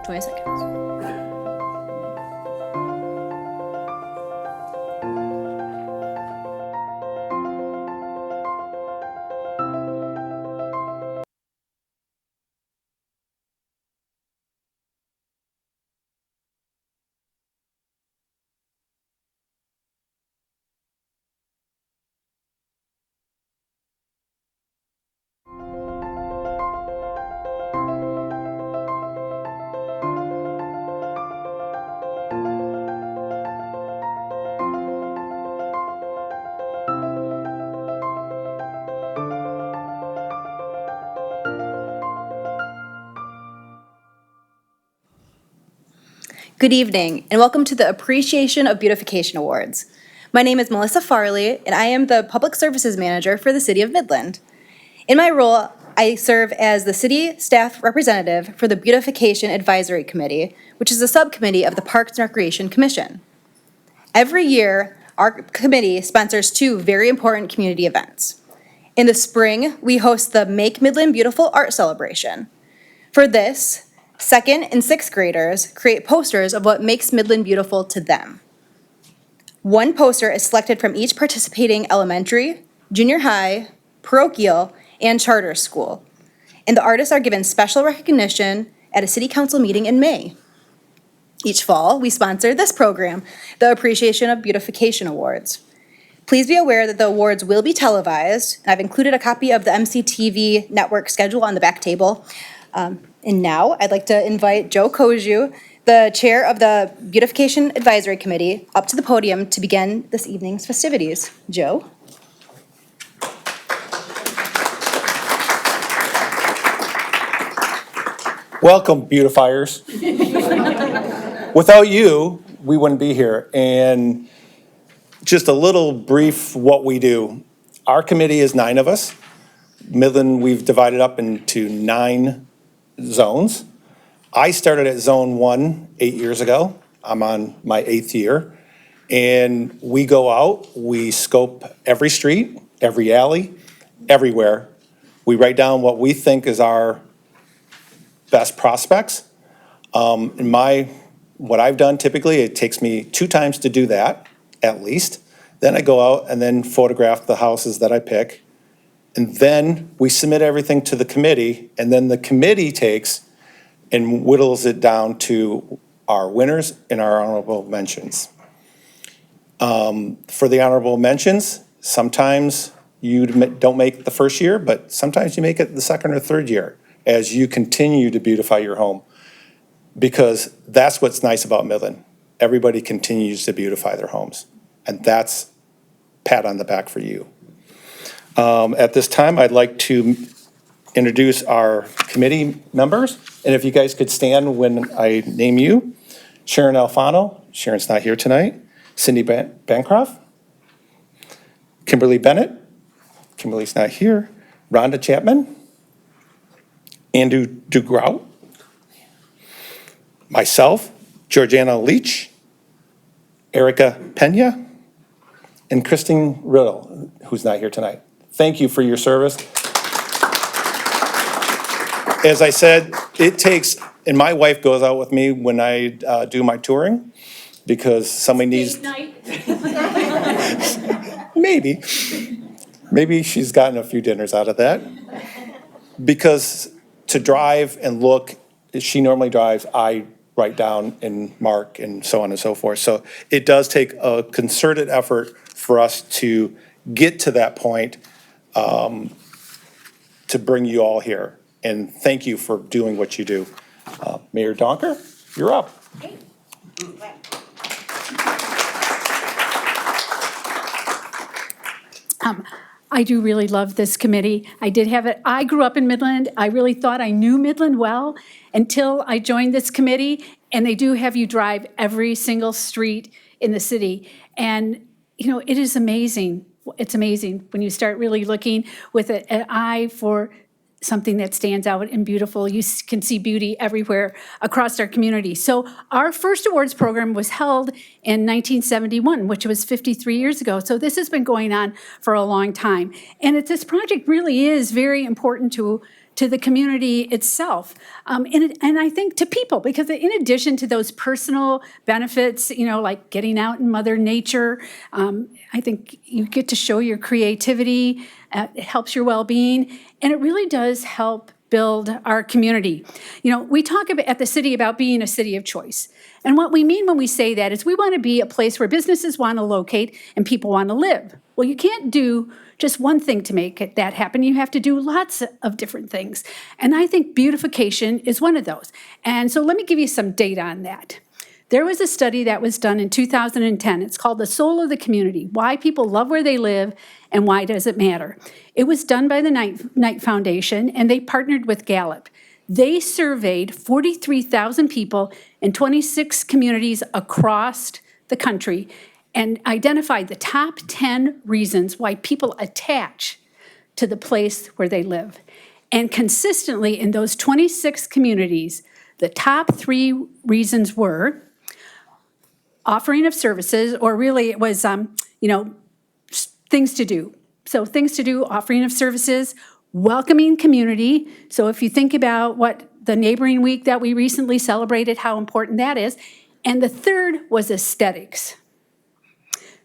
20 seconds. Good evening, and welcome to the Appreciation of Beautification Awards. My name is Melissa Farley, and I am the Public Services Manager for the City of Midland. In my role, I serve as the City Staff Representative for the Beautification Advisory Committee, which is a subcommittee of the Parks and Recreation Commission. Every year, our committee sponsors two very important community events. In the spring, we host the Make Midland Beautiful Art Celebration. For this, 2nd and 6th graders create posters of what makes Midland beautiful to them. One poster is selected from each participating elementary, junior high, parochial, and charter school, and the artists are given special recognition at a city council meeting in May. Each fall, we sponsor this program, the Appreciation of Beautification Awards. Please be aware that the awards will be televised, and I've included a copy of the MCTV network schedule on the back table. And now I'd like to invite Joe Koju, the chair of the Beautification Advisory Committee, up to the podium to begin this evening's festivities. Joe? Welcome, beautifiers. Without you, we wouldn't be here. And just a little brief what we do. Our committee is 9 of us. Midland, we've divided up into 9 zones. I started at Zone 1 8 years ago. I'm on my 8th year. And we go out, we scope every street, every alley, everywhere. We write down what we think is our best prospects. What I've done typically, it takes me 2 times to do that, at least. Then I go out and then photograph the houses that I pick. And then we submit everything to the committee, and then the committee takes and whittles it down to our winners and our honorable mentions. For the honorable mentions, sometimes you don't make it the first year, but sometimes you make it the 2nd or 3rd year as you continue to beautify your home. Because that's what's nice about Midland. Everybody continues to beautify their homes. And that's pat on the back for you. At this time, I'd like to introduce our committee members. And if you guys could stand when I name you. Sharon Alfano, Sharon's not here tonight. Cindy Bancroft. Kimberly Bennett, Kimberly's not here. Rhonda Chapman. Andrew DeGrout. Myself, Georgiana Leach. Erica Pena. And Christine Riddle, who's not here tonight. Thank you for your service. As I said, it takes, and my wife goes out with me when I do my touring because somebody needs. Maybe she's gotten a few dinners out of that. Because to drive and look, she normally drives, I write down and mark and so on and so forth. So it does take a concerted effort for us to get to that point to bring you all here. And thank you for doing what you do. Mayor Donker, you're up. Okay. I do really love this committee. I did have it. I grew up in Midland. I really thought I knew Midland well until I joined this committee. And they do have you drive every single street in the city. And, you know, it is amazing. It's amazing when you start really looking with an eye for something that stands out and beautiful. You can see beauty everywhere across our community. So our first awards program was held in 1971, which was 53 years ago. So this has been going on for a long time. And this project really is very important to to the community itself, and I think to people, because in addition to those personal benefits, like getting out in Mother Nature, I think you get to show your creativity, it helps your well-being, and it really does help build our community. We talk at the city about being a city of choice. And what we mean when we say that is we want to be a place where businesses want to locate and people want to live. Well, you can't do just one thing to make that happen. You have to do lots of different things. And I think beautification is one of those. And so let me give you some data on that. There was a study that was done in 2010. It's called The Soul of the Community, Why People Love Where They Live and Why Does It Matter? It was done by the Knight Foundation, and they partnered with Gallup. They surveyed 43,000 people in 26 communities across the country and identified the top 10 reasons why people attach to the place where they live. And consistently in those 26 communities, the top 3 reasons were offering of services, or really it was, things to do. So things to do, offering of services, welcoming community. So if you think about what the neighboring week that we recently celebrated, how important that is. And the third was aesthetics.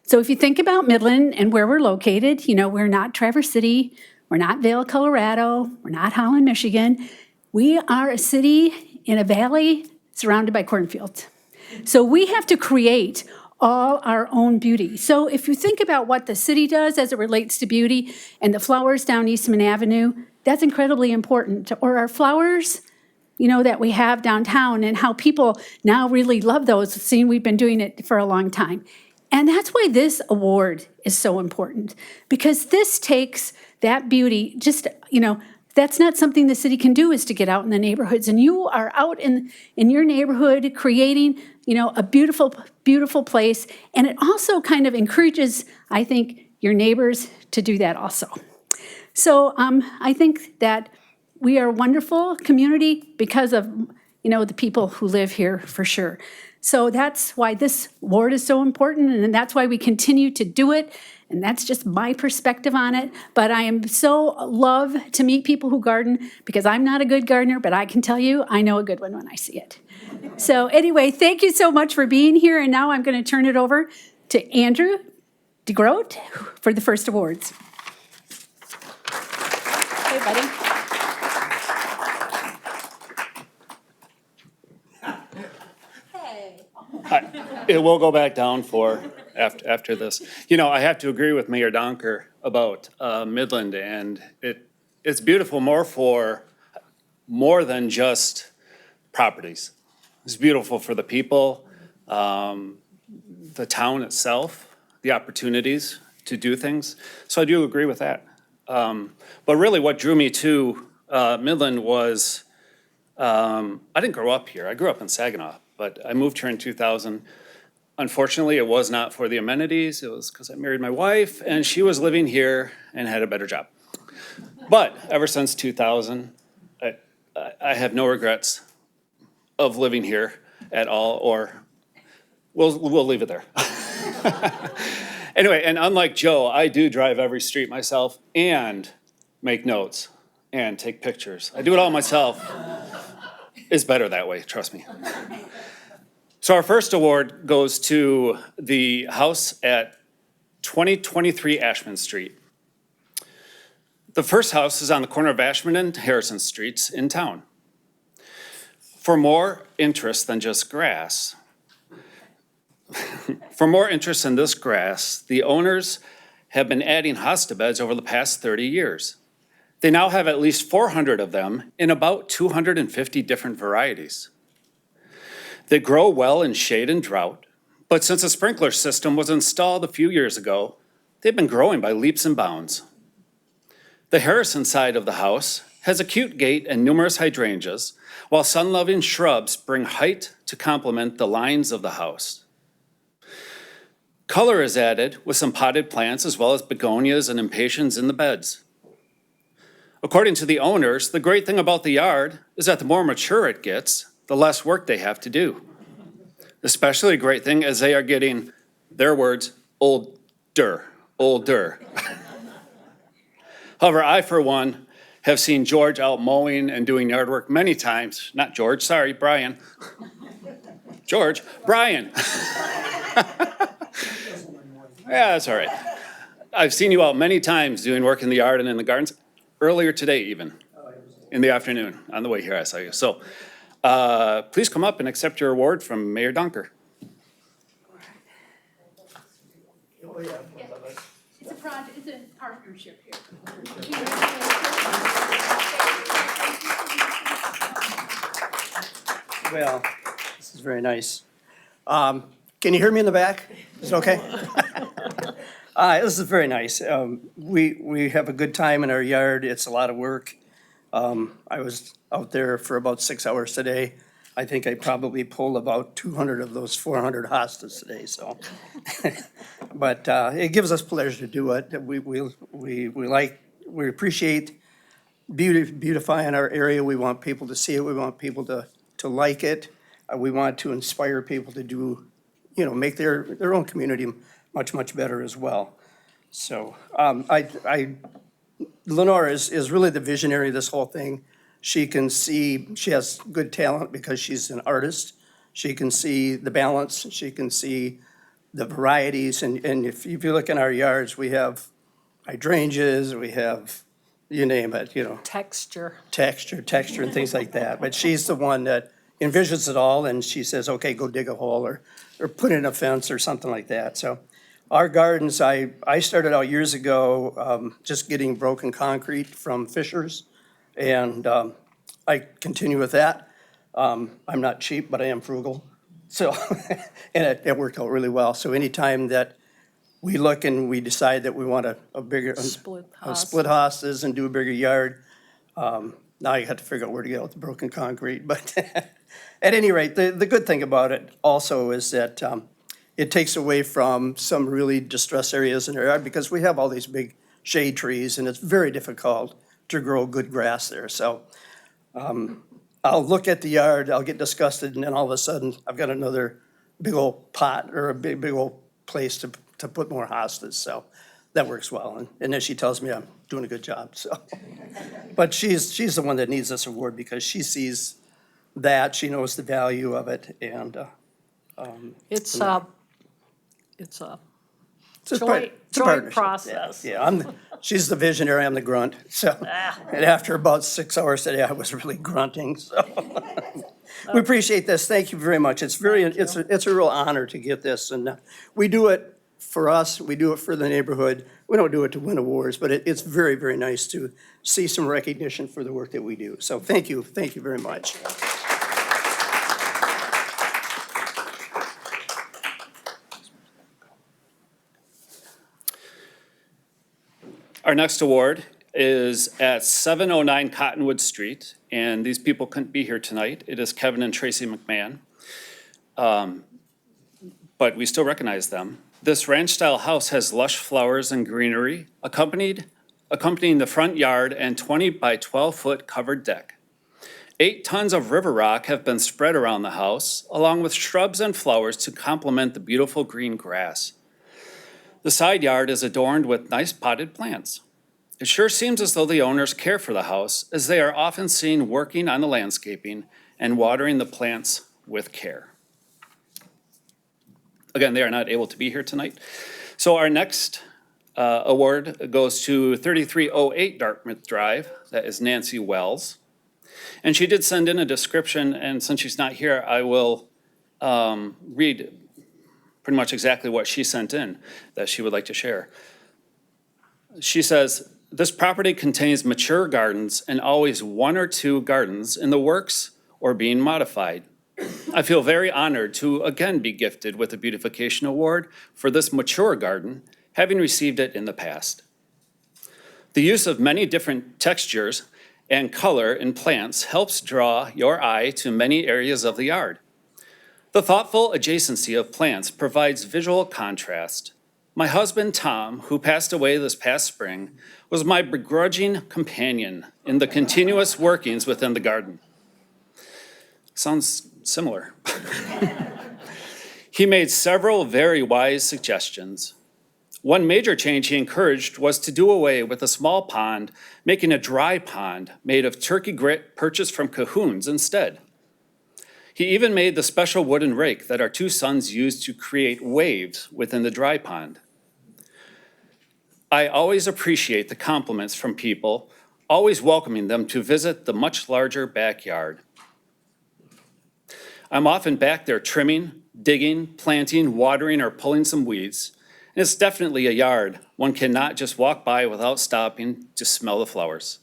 So if you think about Midland and where we're located, we're not Traverse City, we're not Vail, Colorado, we're not Holland, Michigan. We are a city in a valley surrounded by cornfields. So we have to create all our own beauty. So if you think about what the city does as it relates to beauty and the flowers down Eastman Avenue, that's incredibly important. Or our flowers, that we have downtown and how people now really love those, seeing we've been doing it for a long time. And that's why this award is so important, because this takes that beauty, that's not something the city can do, is to get out in the neighborhoods. And you are out in your neighborhood creating, a beautiful, beautiful place. And it also kind of encourages, I think, your neighbors to do that also. So I think that we are a wonderful community because of, the people who live here, for sure. So that's why this award is so important, and that's why we continue to do it. And that's just my perspective on it. But I am so love to meet people who garden, because I'm not a good gardener, but I can tell you, I know a good one when I see it. So anyway, thank you so much for being here. And now I'm going to turn it over to Andrew DeGroat for the first awards. Hey, buddy. It will go back down for after this. I have to agree with Mayor Donker about Midland, and it's beautiful more than just properties. It's beautiful for the people, the town itself, the opportunities to do things. So I do agree with that. But really what drew me to Midland was, I didn't grow up here. I grew up in Saginaw, but I moved here in 2000. Unfortunately, it was not for the amenities. It was because I married my wife, and she was living here and had a better job. But ever since 2000, I have no regrets of living here at all, or we'll leave it there. Anyway, and unlike Joe, I do drive every street myself and make notes and take pictures. I do it all myself. It's better that way, trust me. So our first award goes to the house at 2023 Ashman Street. The first house is on the corner of Ashman and Harrison Streets in town. For more interest than just grass, for more interest in this grass, the owners have been adding hosta beds over the past 30 years. They now have at least 400 of them in about 250 different varieties. They grow well in shade and drought, but since a sprinkler system was installed a few years ago, they've been growing by leaps and bounds. The Harrison side of the house has a cute gate and numerous hydrangeas, while sun-loving shrubs bring height to complement the lines of the house. Color is added with some potted plants as well as begonias and impatiens in the beds. According to the owners, the great thing about the yard is that the more mature it gets, the less work they have to do. Especially a great thing as they are getting, their words, older. However, I, for one, have seen George out mowing and doing yard work many times. Not George, sorry, Brian. George, Brian. Yeah, that's all right. I've seen you out many times doing work in the yard and in the gardens, earlier today even, in the afternoon, on the way here I saw you. So please come up and accept your award from Mayor Dunker. It's a project, it's a partnership here. Well, this is very nice. Can you hear me in the back? Is it okay? This is very nice. We have a good time in our yard. It's a lot of work. I was out there for about 6 hours today. I think I probably pulled about 200 of those 400 hostas today, so. But it gives us pleasure to do it. We appreciate beautifying our area. We want people to see it. We want people to like it. We want to inspire people to do, make their own community much, much better as well. So Lenore is really the visionary of this whole thing. She has good talent because she's an artist. She can see the balance, she can see the varieties, and if you look in our yards, we have hydrangeas, we have, you name it, Texture. texture and things like that. But she's the one that envisions it all, and she says, okay, go dig a hole or put in a fence or something like that. So our gardens, I started out years ago just getting broken concrete from Fishers, and I continue with that. I'm not cheap, but I am frugal. So, and it worked out really well. So anytime that we look and we decide that we want a bigger, Split split hostas and do a bigger yard, now you have to figure out where to get out the broken concrete. But at any rate, the good thing about it also is that it takes away from some really distressed areas in our yard because we have all these big shade trees and it's very difficult to grow good grass there. So I'll look at the yard, I'll get disgusted, and then all of a sudden I've got another big old pot or a big old place to put more hostas. So that works well. And then she tells me I'm doing a good job. So, but she's the one that needs this award because she sees that, she knows the value of it, and It's a it's a joint partnership. process. Yeah, she's the visionary, I'm the grunt. So, and after about 6 hours today, I was really grunting. So, we appreciate this. Thank you very much. It's a real honor to get this, and we do it for us. We do it for the neighborhood. We don't do it to win awards, but it's very, very nice to see some recognition for the work that we do. So, thank you very much. Our next award is at 709 Cottonwood Street, and these people couldn't be here tonight. It is Kevin and Tracy McMahon, but we still recognize them. This ranch-style house has lush flowers and greenery, accompanying the front yard and 20 by 12-foot covered deck. 8 tons of river rock have been spread around the house, along with shrubs and flowers to complement the beautiful green grass. The side yard is adorned with nice potted plants. It sure seems as though the owners care for the house, as they are often seen working on the landscaping and watering the plants with care. Again, they are not able to be here tonight. So our next award goes to 3308 Dartmouth Drive. That is Nancy Wells. And she did send in a description, and since she's not here, I will read pretty much exactly what she sent in that she would like to share. She says, this property contains mature gardens and always 1 or 2 gardens in the works or being modified. I feel very honored to again be gifted with a Beautification Award for this mature garden, having received it in the past. The use of many different textures and color in plants helps draw your eye to many areas of the yard. The thoughtful adjacency of plants provides visual contrast. My husband, Tom, who passed away this past spring, was my begrudging companion in the continuous workings within the garden. Sounds similar. He made several very wise suggestions. One major change he encouraged was to do away with a small pond, making a dry pond made of turkey grit purchased from Cahoons instead. He even made the special wooden rake that our two sons used to create waves within the dry pond. I always appreciate the compliments from people, always welcoming them to visit the much larger backyard. I'm often back there trimming, digging, planting, watering, or pulling some weeds. And it's definitely a yard one cannot just walk by without stopping to smell the flowers.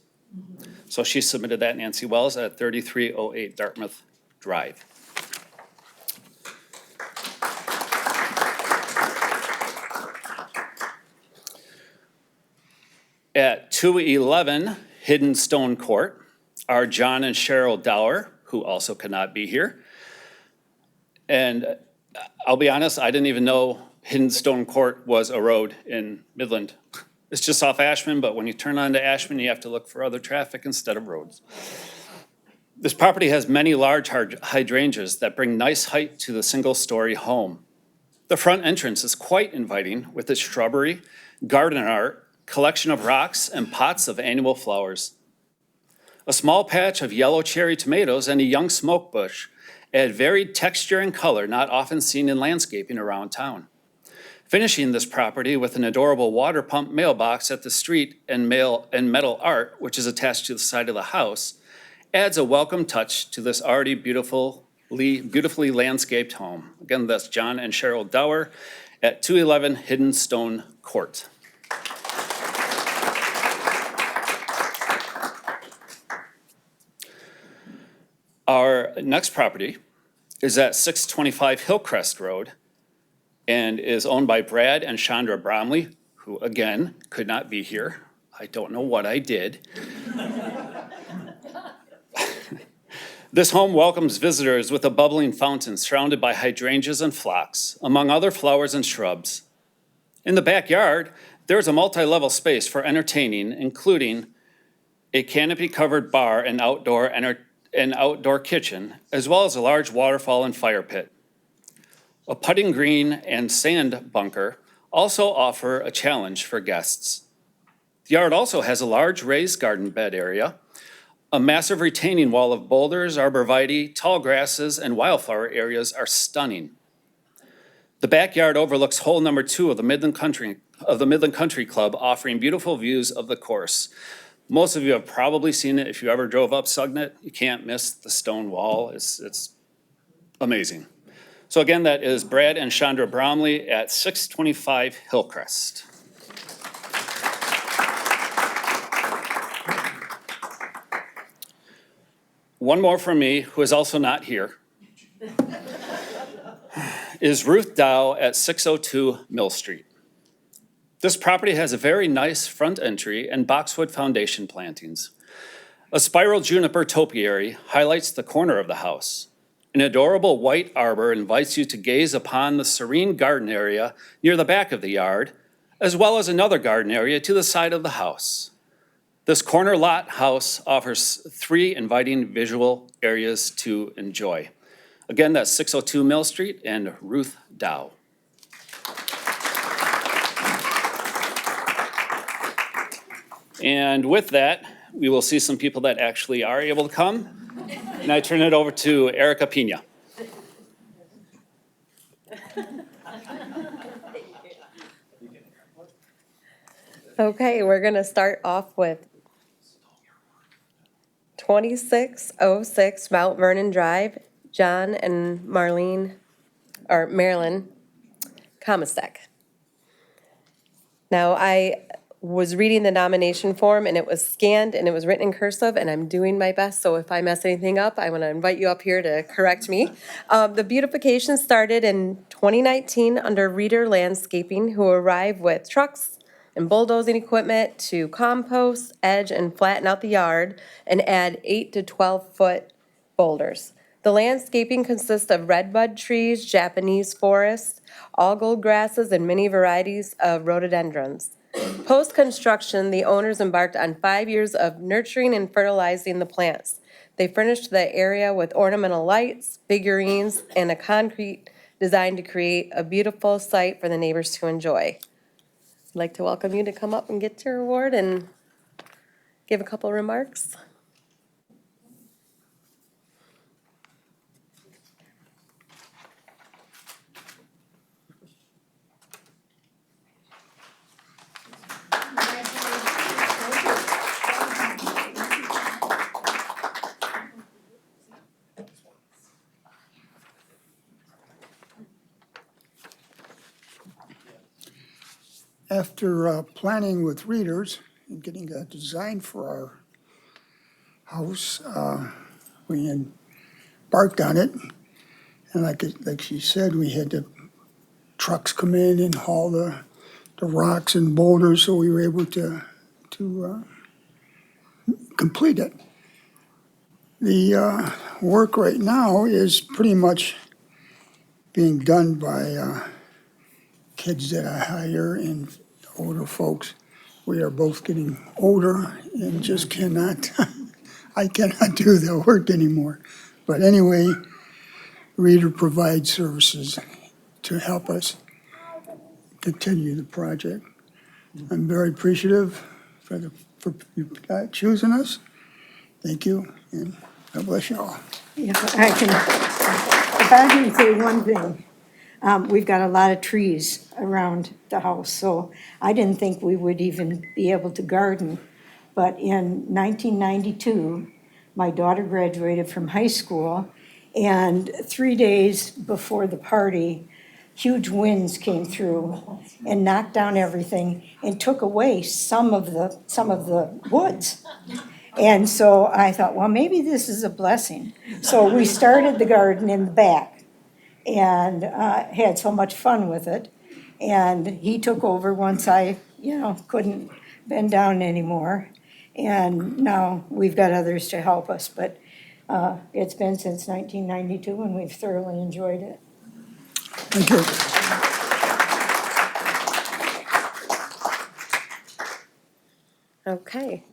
So she submitted that, Nancy Wells, at 3308 Dartmouth Drive. At 211 Hidden Stone Court are John and Cheryl Dower, who also could not be here. And I'll be honest, I didn't even know Hidden Stone Court was a road in Midland. It's just off Ashman, but when you turn onto Ashman, you have to look for other traffic instead of roads. This property has many large hydrangeas that bring nice height to the single-story home. The front entrance is quite inviting with its shrubbery, garden art, collection of rocks, and pots of annual flowers. A small patch of yellow cherry tomatoes and a young smoke bush add varied texture and color not often seen in landscaping around town. Finishing this property with an adorable water pump mailbox at the street and metal art, which is attached to the side of the house, adds a welcome touch to this already beautifully landscaped home. Again, that's John and Cheryl Dower at 211 Hidden Stone Court. Our next property is at 625 Hillcrest Road and is owned by Brad and Chandra Bromley, who again could not be here. I don't know what I did. This home welcomes visitors with a bubbling fountain surrounded by hydrangeas and phlox, among other flowers and shrubs. In the backyard, there is a multi-level space for entertaining, including a canopy-covered bar and outdoor kitchen, as well as a large waterfall and fire pit. A putting green and sand bunker also offer a challenge for guests. The yard also has a large raised garden bed area, a massive retaining wall of boulders, arborvitae, tall grasses, and wildflower areas are stunning. The backyard overlooks hole number 2 of the Midland Country Club, offering beautiful views of the course. Most of you have probably seen it if you ever drove up Sugnet. You can't miss the stone wall. It's amazing. So again, that is Brad and Chandra Bromley at 625 Hillcrest. One more from me, who is also not here, is Ruth Dow at 602 Mill Street. This property has a very nice front entry and boxwood foundation plantings. A spiral juniper topiary highlights the corner of the house. An adorable white arbor invites you to gaze upon the serene garden area near the back of the yard, as well as another garden area to the side of the house. This corner lot house offers 3 inviting visual areas to enjoy. Again, that's 602 Mill Street and Ruth Dow. And with that, we will see some people that actually are able to come. And I turn it over to Erica Pina. Okay, we're going to start off with 2606 Mount Vernon Drive, John and Marilyn Komistek. Now, I was reading the nomination form and it was scanned and it was written in cursive, and I'm doing my best, so if I mess anything up, I want to invite you up here to correct me. The beautification started in 2019 under Reader Landscaping, who arrived with trucks and bulldozing equipment to compost, edge, and flatten out the yard and add 8 to 12-foot boulders. The landscaping consists of redbud trees, Japanese forests, all gold grasses, and many varieties of rhododendrons. Post-construction, the owners embarked on 5 years of nurturing and fertilizing the plants. They furnished the area with ornamental lights, figurines, and a concrete designed to create a beautiful site for the neighbors to enjoy. I'd like to welcome you to come up and get your award and give a couple remarks. After planning with readers and getting a design for our house, we embarked on it. And like she said, we had the trucks come in and haul the rocks and boulders, so we were able to complete it. The work right now is pretty much being done by kids that I hire and older folks. We are both getting older and just cannot, I cannot do the work anymore. But anyway, Reader provides services to help us continue the project. I'm very appreciative for you choosing us. Thank you, and God bless you all. Yeah, if I can say one thing, we've got a lot of trees around the house, so I didn't think we would even be able to garden. But in 1992, my daughter graduated from high school, and 3 days before the party, huge winds came through and knocked down everything and took away some of the woods. And so I thought, well, maybe this is a blessing. So we started the garden in the back and had so much fun with it. And he took over once I, couldn't bend down anymore. And now we've got others to help us, but it's been since 1992 and we've thoroughly enjoyed it. Thank you. Okay.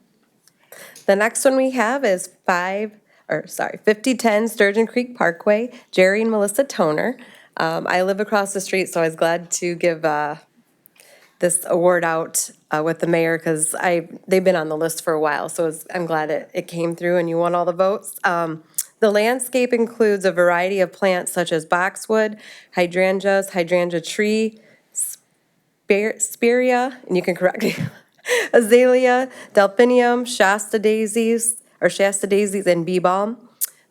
The next one we have is 5010 Sturgeon Creek Parkway, Jerry and Melissa Toner. I live across the street, so I was glad to give this award out with the mayor because they've been on the list for a while, so I'm glad it came through and you won all the votes. The landscape includes a variety of plants such as boxwood, hydrangeas, hydrangea tree, spirea, and you can correct me, azalea, delphinium, Shasta daisies, and bee balm.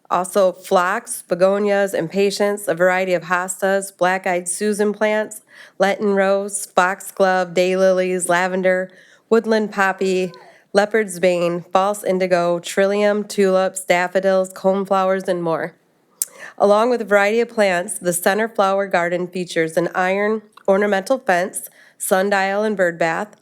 Also phlox, begonias, impatiens, a variety of hostas, black-eyed Susan plants, Lenten rose, foxglove, daylilies, lavender, woodland poppy, leopard's bane, false indigo, trillium, tulips, daffodils, coneflowers, and more. Along with a variety of plants, the center flower garden features an iron ornamental fence, sundial, and bird bath.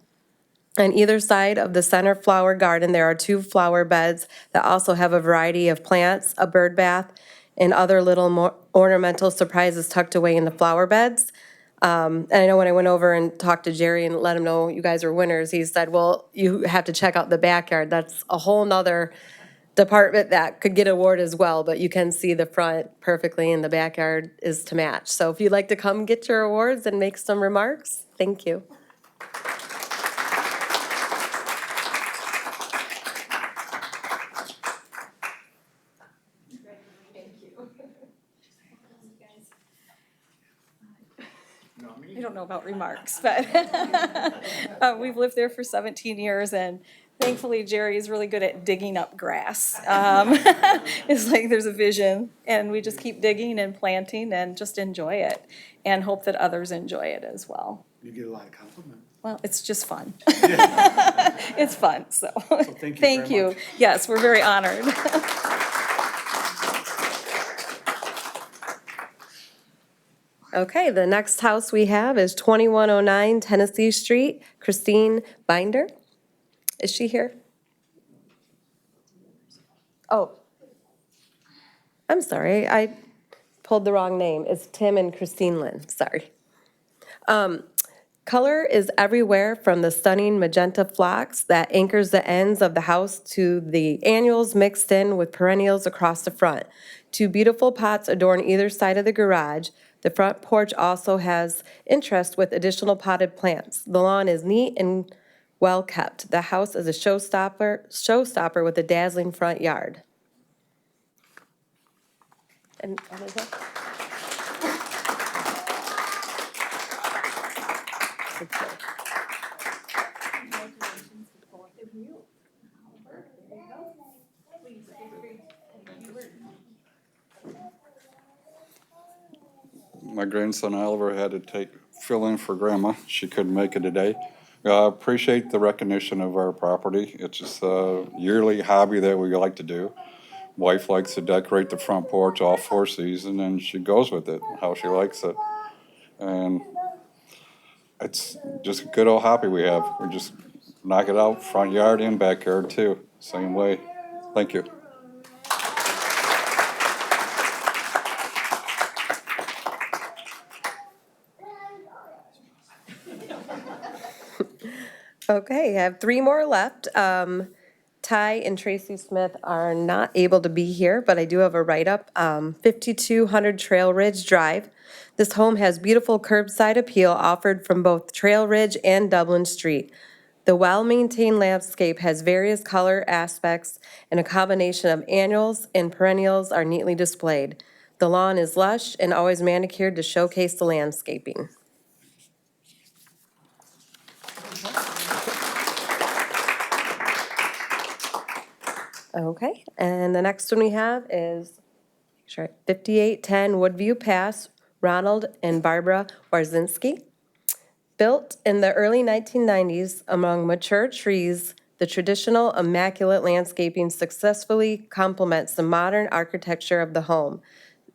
On either side of the center flower garden, there are 2 flower beds that also have a variety of plants, a bird bath, and other little more ornamental surprises tucked away in the flower beds. And I know when I went over and talked to Jerry and let him know you guys were winners, he said, well, you have to check out the backyard. That's a whole nother department that could get an award as well, but you can see the front perfectly and the backyard is to match. So if you'd like to come get your awards and make some remarks, thank you. I don't know about remarks, but we've lived there for 17 years, and thankfully Jerry is really good at digging up grass. It's like there's a vision, and we just keep digging and planting and just enjoy it, and hope that others enjoy it as well. You get a lot of compliments. Well, it's just fun. It's fun, so. thank you Thank very you. much. Yes, we're very honored. Okay, the next house we have is 2109 Tennessee Street, Christine Binder. Is she here? Oh, I'm sorry, I pulled the wrong name. It's Tim and Christine Lynn, sorry. Color is everywhere from the stunning magenta phlox that anchors the ends of the house to the annuals mixed in with perennials across the front, to beautiful pots adorn either side of the garage. The front porch also has interest with additional potted plants. The lawn is neat and well kept. The house is a showstopper with a dazzling front yard. And my grandson Oliver had to fill in for Grandma. She couldn't make it today. I appreciate the recognition of our property. It's just a yearly hobby that we like to do. Wife likes to decorate the front porch all 4 seasons, and she goes with it, how she likes it. And it's just a good old hobby we have. We just knock it out, front yard and backyard too, same way. Thank you. Okay, I have 3 more left. Ty and Tracy Smith are not able to be here, but I do have a write-up. 5200 Trail Ridge Drive. This home has beautiful curbside appeal offered from both Trail Ridge and Dublin Street. The well-maintained landscape has various color aspects, and a combination of annuals and perennials are neatly displayed. The lawn is lush and always manicured to showcase the landscaping. Okay, and the next one we have is 5810 Woodview Pass, Ronald and Barbara Warzinski. Built in the early 1990s among mature trees, the traditional immaculate landscaping successfully complements the modern architecture of the home.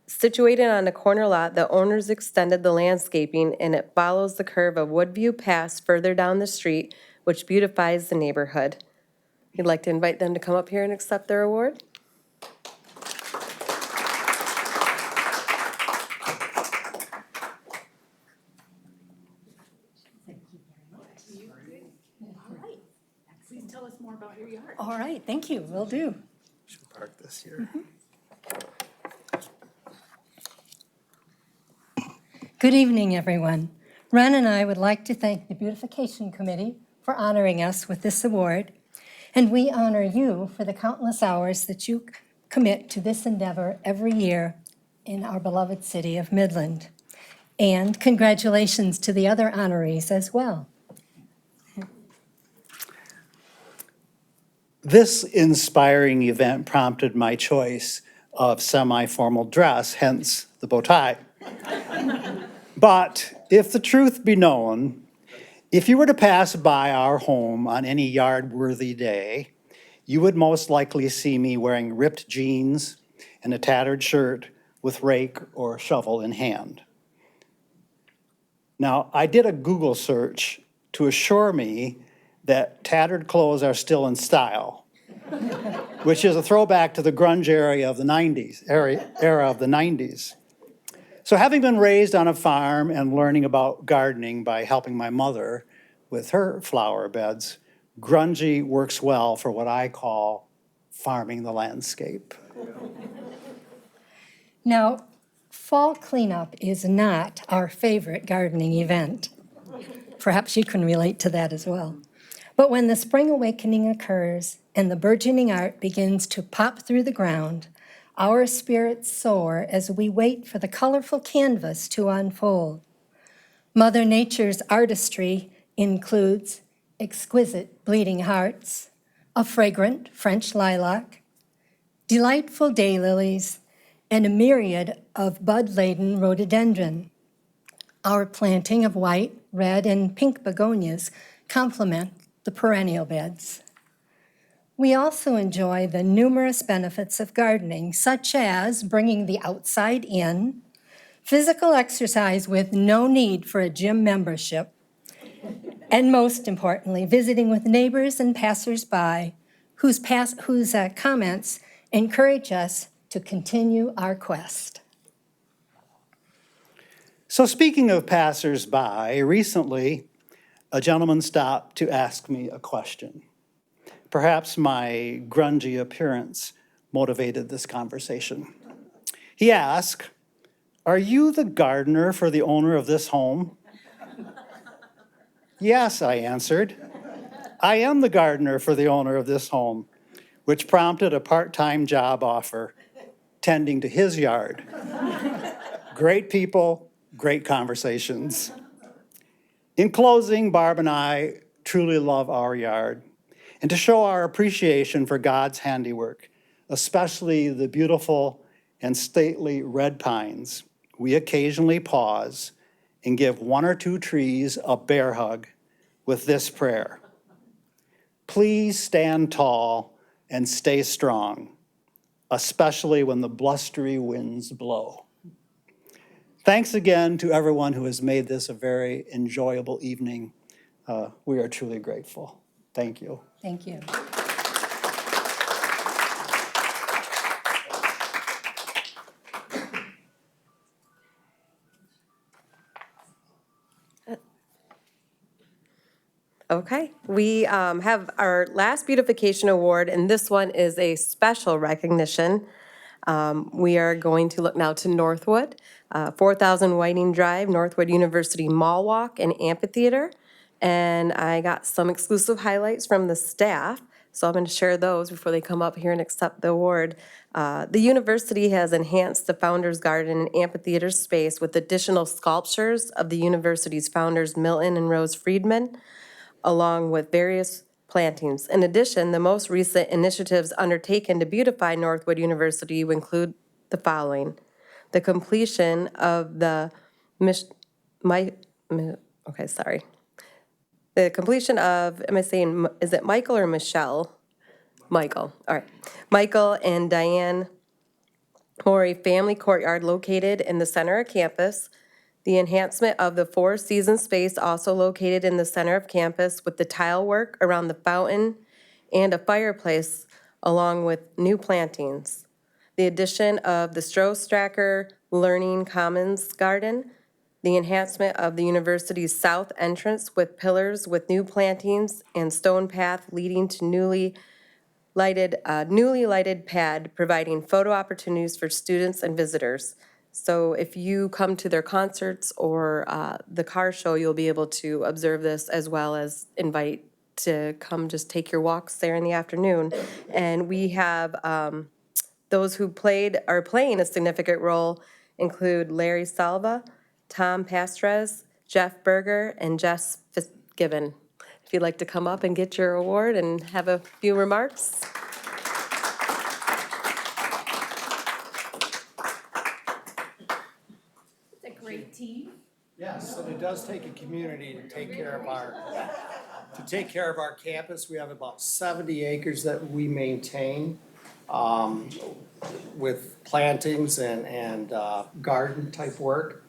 Situated on a corner lot, the owners extended the landscaping and it follows the curve of Woodview Pass further down the street, which beautifies the neighborhood. We'd like to invite them to come up here and accept their award. Please tell us more about your yard. All right, thank you, will do. Should park this here. Good evening, everyone. Ron and I would like to thank the Beautification Committee for honoring us with this award, and we honor you for the countless hours that you commit to this endeavor every year in our beloved city of Midland. And congratulations to the other honorees as well. This inspiring event prompted my choice of semi-formal dress, hence the bow tie. But if the truth be known, if you were to pass by our home on any yard-worthy day, you would most likely see me wearing ripped jeans and a tattered shirt with rake or shovel in hand. Now, I did a Google search to assure me that tattered clothes are still in style, which is a throwback to the grunge era of the 90s. So having been raised on a farm and learning about gardening by helping my mother with her flower beds, grungy works well for what I call farming the landscape. Now, fall cleanup is not our favorite gardening event. Perhaps you can relate to that as well. But when the spring awakening occurs and the burgeoning art begins to pop through the ground, our spirits soar as we wait for the colorful canvas to unfold. Mother Nature's artistry includes exquisite bleeding hearts, a fragrant French lilac, delightful daylilies, and a myriad of bud-laden rhododendron. Our planting of white, red, and pink begonias complement the perennial beds. We also enjoy the numerous benefits of gardening, such as bringing the outside in, physical exercise with no need for a gym membership, and most importantly, visiting with neighbors and passersby whose comments encourage us to continue our quest. So speaking of passersby, recently a gentleman stopped to ask me a question. Perhaps my grungy appearance motivated this conversation. He asked, "Are you the gardener for the owner of this home?" "Yes," I answered. "I am the gardener for the owner of this home," which prompted a part-time job offer, tending to his yard. Great people, great conversations. In closing, Barb and I truly love our yard. And to show our appreciation for God's handiwork, especially the beautiful and stately red pines, we occasionally pause and give one or two trees a bear hug with this prayer. Please stand tall and stay strong, especially when the blustery winds blow. Thanks again to everyone who has made this a very enjoyable evening. We are truly grateful. Thank you. Thank you. Okay, we have our last beautification award, and this one is a special recognition. We are going to look now to Northwood, 4,000 Whiting Drive, Northwood University Mall Walk and Amphitheater. And I got some exclusive highlights from the staff, so I'm going to share those before they come up here and accept the award. The university has enhanced the Founders Garden and Amphitheater space with additional sculptures of the university's founders Milton and Rose Friedman, along with various plantings. In addition, the most recent initiatives undertaken to beautify Northwood University will include the following: the completion of the the completion of, am I saying, is it Michael or Michelle? Michael, all right. Michael and Diane Morey Family Courtyard located in the center of campus. The enhancement of the Four Seasons space also located in the center of campus with the tile work around the fountain and a fireplace along with new plantings. The addition of the Strohstracker Learning Commons Garden. The enhancement of the university's south entrance with pillars with new plantings and stone path leading to newly lighted pad, providing photo opportunities for students and visitors. So if you come to their concerts or the car show, you'll be able to observe this, as well as invite to come just take your walks there in the afternoon. And we have those who are playing a significant role include Larry Salva, Tom Pastrez, Jeff Berger, and Jess Fitzgibbon. If you'd like to come up and get your award and have a few remarks. It's a great team. Yes, and it does take a community to take care of our campus. We have about 70 acres that we maintain with plantings and garden type work.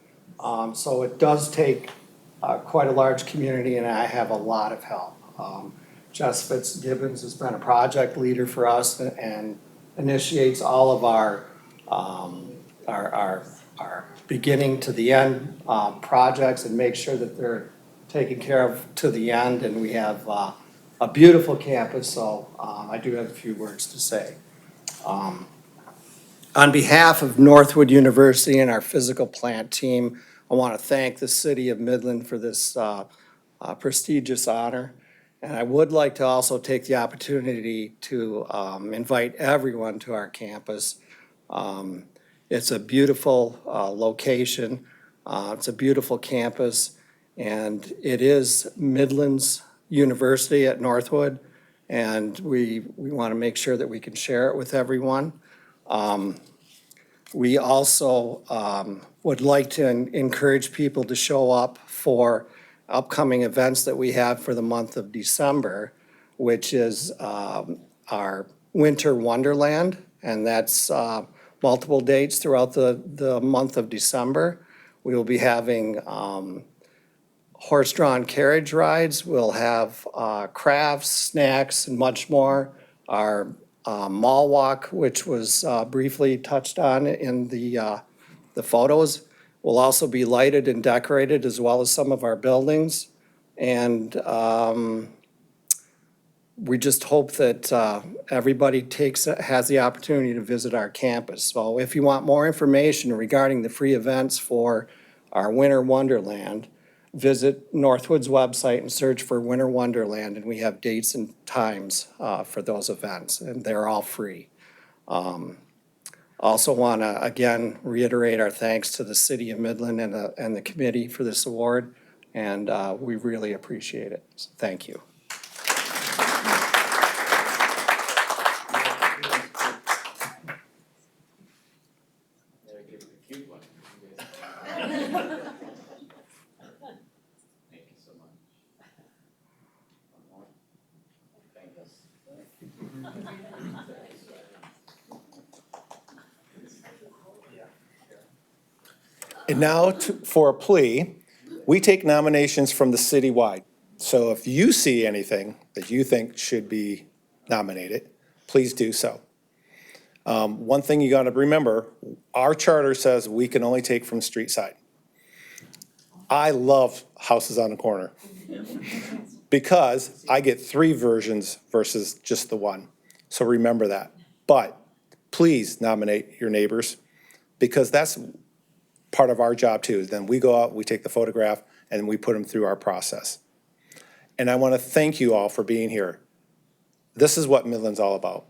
So it does take quite a large community, and I have a lot of help. Jess Fitzgibbons has been a project leader for us and initiates all of our beginning to the end projects and make sure that they're taken care of to the end. And we have a beautiful campus, so I do have a few words to say. On behalf of Northwood University and our physical plant team, I want to thank the city of Midland for this prestigious honor. And I would like to also take the opportunity to invite everyone to our campus. It's a beautiful location. It's a beautiful campus, and it is Midland's University at Northwood. And we want to make sure that we can share it with everyone. We also would like to encourage people to show up for upcoming events that we have for the month of December, which is our Winter Wonderland, and that's multiple dates throughout the month of December. We will be having horse-drawn carriage rides. We'll have crafts, snacks, and much more. Our mall walk, which was briefly touched on in the photos, will also be lighted and decorated, as well as some of our buildings. And we just hope that everybody has the opportunity to visit our campus. So if you want more information regarding the free events for our Winter Wonderland, visit Northwood's website and search for Winter Wonderland, and we have dates and times for those events, and they're all free. Also want to, again, reiterate our thanks to the City of Midland and the committee for this award, and we really appreciate it. So thank you. And now for a plea, we take nominations from the citywide. So if you see anything that you think should be nominated, please do so. One thing you gotta remember, our charter says we can only take from street side. I love houses on the corner because I get 3 versions versus just the one. So remember that. But please nominate your neighbors because that's part of our job too. Then we go out, we take the photograph, and we put them through our process. And I want to thank you all for being here. This is what Midland's all about.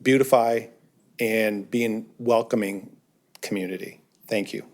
Beautify and being welcoming community. Thank you.